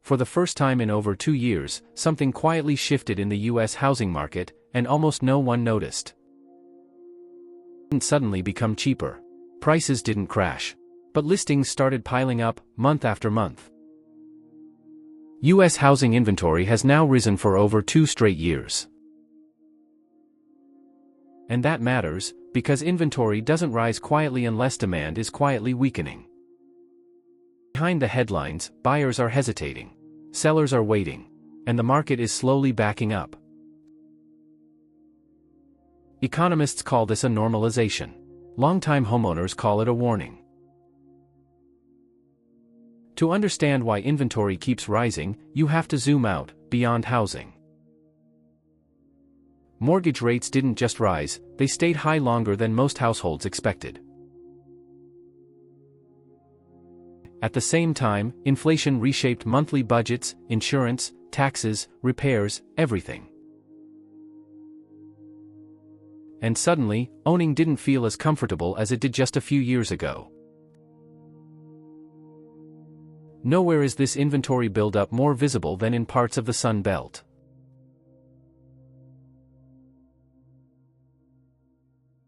For the first time in over 2 years, something quietly shifted in the US housing market, and almost no one noticed. It didn't suddenly become cheaper. Prices didn't crash. But listings started piling up, month after month. US housing inventory has now risen for over 2 straight years. And that matters, because inventory doesn't rise quietly unless demand is quietly weakening. Behind the headlines, buyers are hesitating. Sellers are waiting. And the market is slowly backing up. Economists call this a normalization. Longtime homeowners call it a warning. To understand why inventory keeps rising, you have to zoom out, beyond housing. Mortgage rates didn't just rise, they stayed high longer than most households expected. At the same time, inflation reshaped monthly budgets, insurance, taxes, repairs, everything. And suddenly, owning didn't feel as comfortable as it did just a few years ago. Nowhere is this inventory buildup more visible than in parts of the Sun Belt.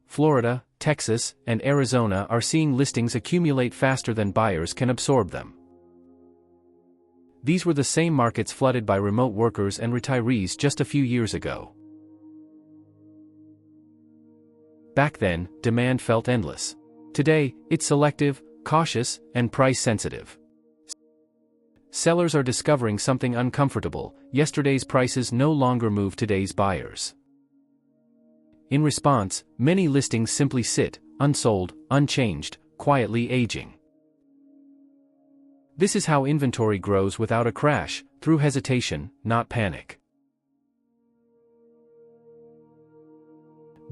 Florida, Texas, and Arizona are seeing listings accumulate faster than buyers can absorb them. These were the same markets flooded by remote workers and retirees just a few years ago. Back then, demand felt endless. Today, it's selective, cautious, and price-sensitive. Sellers are discovering something uncomfortable: yesterday's prices no longer move today's buyers. In response, many listings simply sit, unsold, unchanged, quietly aging. This is how inventory grows without a crash, through hesitation, not panic.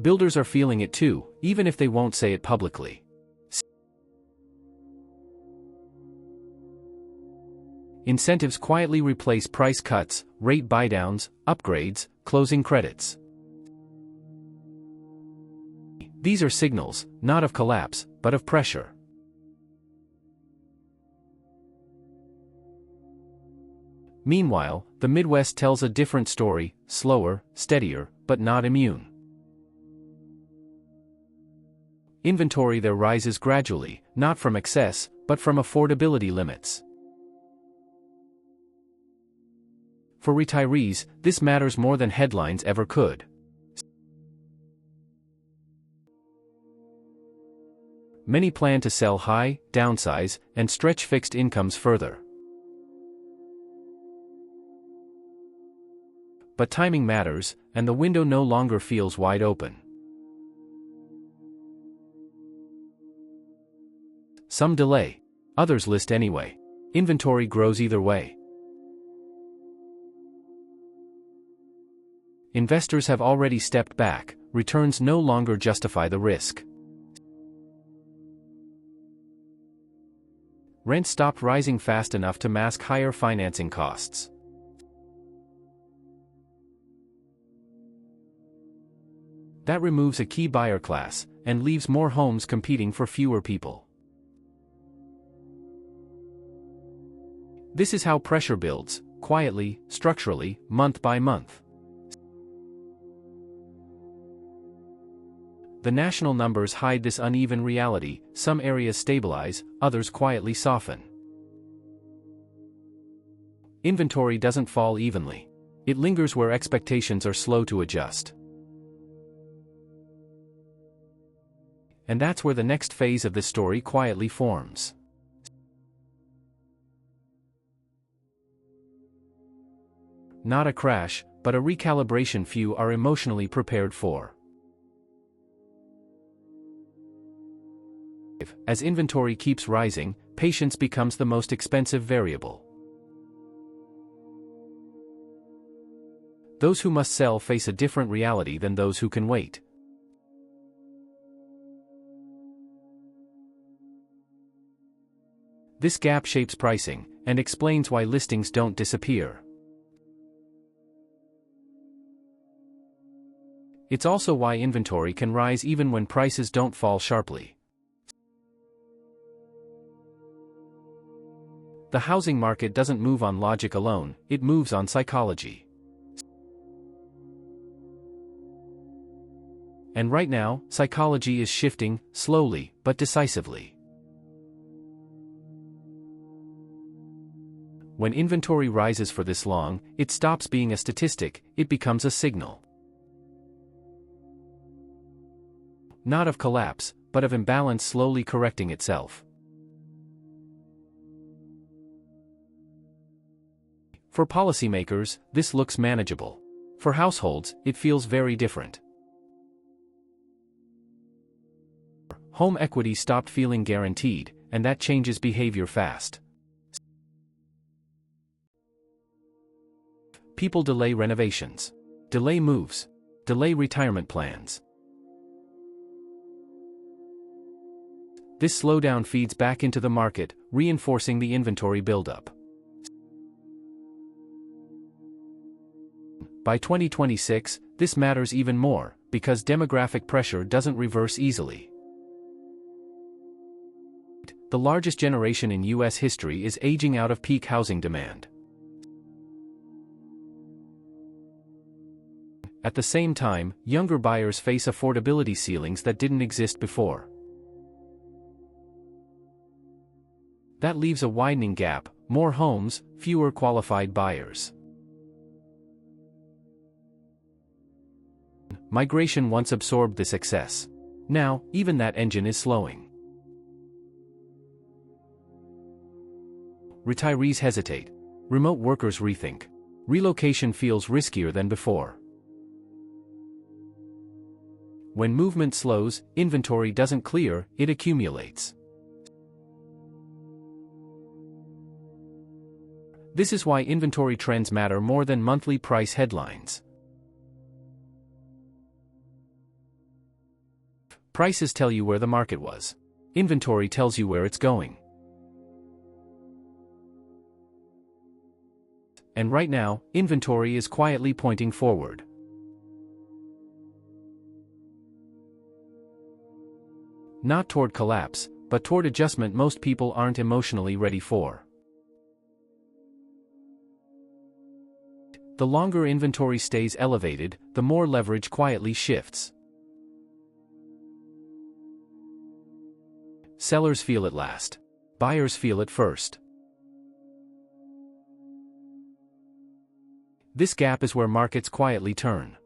Builders are feeling it too, even if they won't say it publicly. Incentives quietly replace price cuts, rate buydowns, upgrades, closing credits. These are signals, not of collapse, but of pressure. Meanwhile, the Midwest tells a different story: slower, steadier, but not immune. Inventory there rises gradually, not from excess, but from affordability limits. For retirees, this matters more than headlines ever could. Many plan to sell high, downsize, and stretch fixed incomes further. But timing matters, and the window no longer feels wide open. Some delay. Others list anyway. Inventory grows either way. Investors have already stepped back. Returns no longer justify the risk. Rent stopped rising fast enough to mask higher financing costs. That removes a key buyer class, and leaves more homes competing for fewer people. This is how pressure builds, quietly, structurally, month by month. The national numbers hide this uneven reality: some areas stabilize, others quietly soften. Inventory doesn't fall evenly. It lingers where expectations are slow to adjust. And that's where the next phase of this story quietly forms. Not a crash, but a recalibration few are emotionally prepared for. As inventory keeps rising, patience becomes the most expensive variable. Those who must sell face a different reality than those who can wait. This gap shapes pricing, and explains why listings don't disappear. It's also why inventory can rise even when prices don't fall sharply. The housing market doesn't move on logic alone, it moves on psychology. And right now, psychology is shifting, slowly, but decisively. When inventory rises for this long, it stops being a statistic, it becomes a signal. Not of collapse, but of imbalance slowly correcting itself. For policymakers, this looks manageable. For households, it feels very different. Home equity stopped feeling guaranteed, and that changes behavior fast. People delay renovations, delay moves, delay retirement plans. This slowdown feeds back into the market, reinforcing the inventory buildup. By 2026, this matters even more, because demographic pressure doesn't reverse easily. The largest generation in U.S. history is aging out of peak housing demand. At the same time, younger buyers face affordability ceilings that didn't exist before. That leaves a widening gap, more homes, fewer qualified buyers. Migration once absorbed this excess. Now, even that engine is slowing. Retirees hesitate. Remote workers rethink. Relocation feels riskier than before. When movement slows, inventory doesn't clear, it accumulates. This is why inventory trends matter more than monthly price headlines. Prices tell you where the market was. Inventory tells you where it's going. And right now, inventory is quietly pointing forward. Not toward collapse, but toward adjustment most people aren't emotionally ready for. The longer inventory stays elevated, the more leverage quietly shifts. Sellers feel it last. Buyers feel it first. This gap is where markets quietly turn.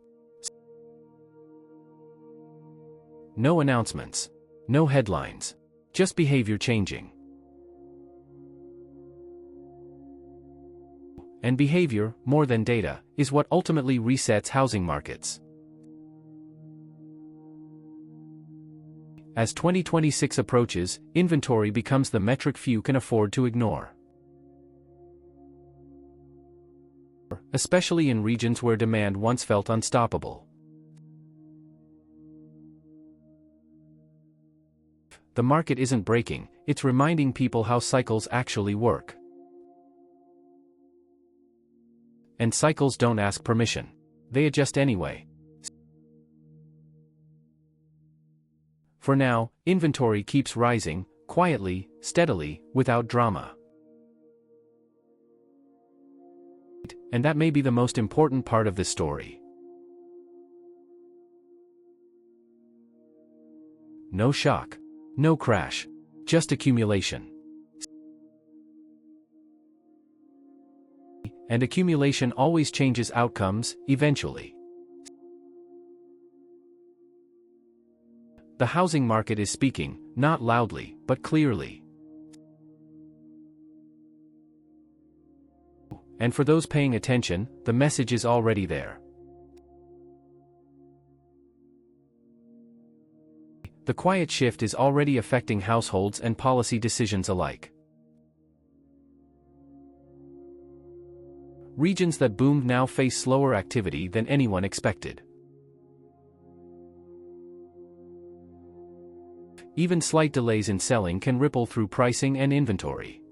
No announcements. No headlines. Just behavior changing. And behavior, more than data, is what ultimately resets housing markets. As 2026 approaches, inventory becomes the metric few can afford to ignore. Especially in regions where demand once felt unstoppable. The market isn't breaking, it's reminding people how cycles actually work. And cycles don't ask permission. They adjust anyway. For now, inventory keeps rising, quietly, steadily, without drama. And that may be the most important part of this story. No shock. No crash. Just accumulation. And accumulation always changes outcomes, eventually. The housing market is speaking, not loudly, but clearly. And for those paying attention, the message is already there. The quiet shift is already affecting households and policy decisions alike. Regions that boomed now face slower activity than anyone expected. Even slight delays in selling can ripple through pricing and inventory.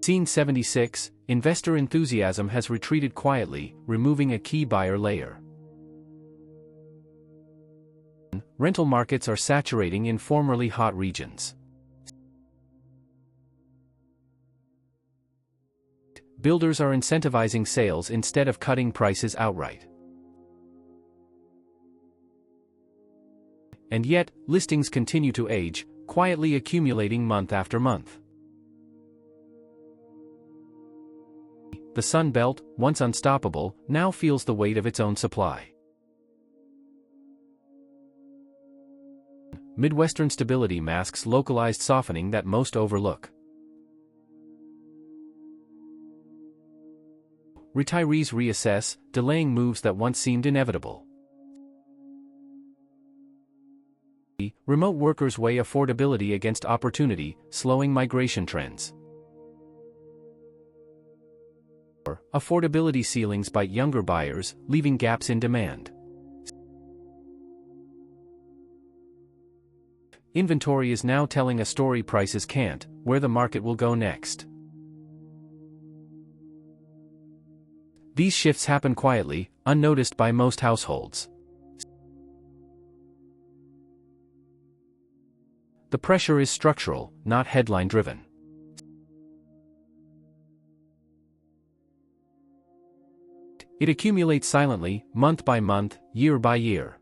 Scene 76, investor enthusiasm has retreated quietly, removing a key buyer layer. Rental markets are saturating in formerly hot regions. Builders are incentivizing sales instead of cutting prices outright. And yet, listings continue to age, quietly accumulating month after month. The Sun Belt, once unstoppable, now feels the weight of its own supply. Midwestern stability masks localized softening that most overlook. Retirees reassess, delaying moves that once seemed inevitable. Remote workers weigh affordability against opportunity, slowing migration trends. Affordability ceilings bite younger buyers, leaving gaps in demand. Inventory is now telling a story prices can't, where the market will go next. These shifts happen quietly, unnoticed by most households. The pressure is structural, not headline-driven. It accumulates silently, month by month, year by year.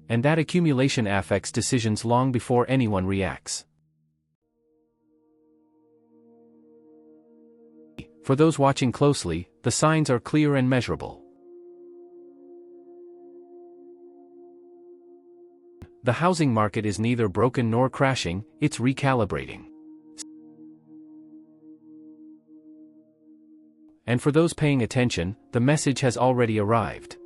And that accumulation affects decisions long before anyone reacts. For those watching closely, the signs are clear and measurable. The housing market is neither broken nor crashing, it's recalibrating. And for those paying attention, the message has already arrived.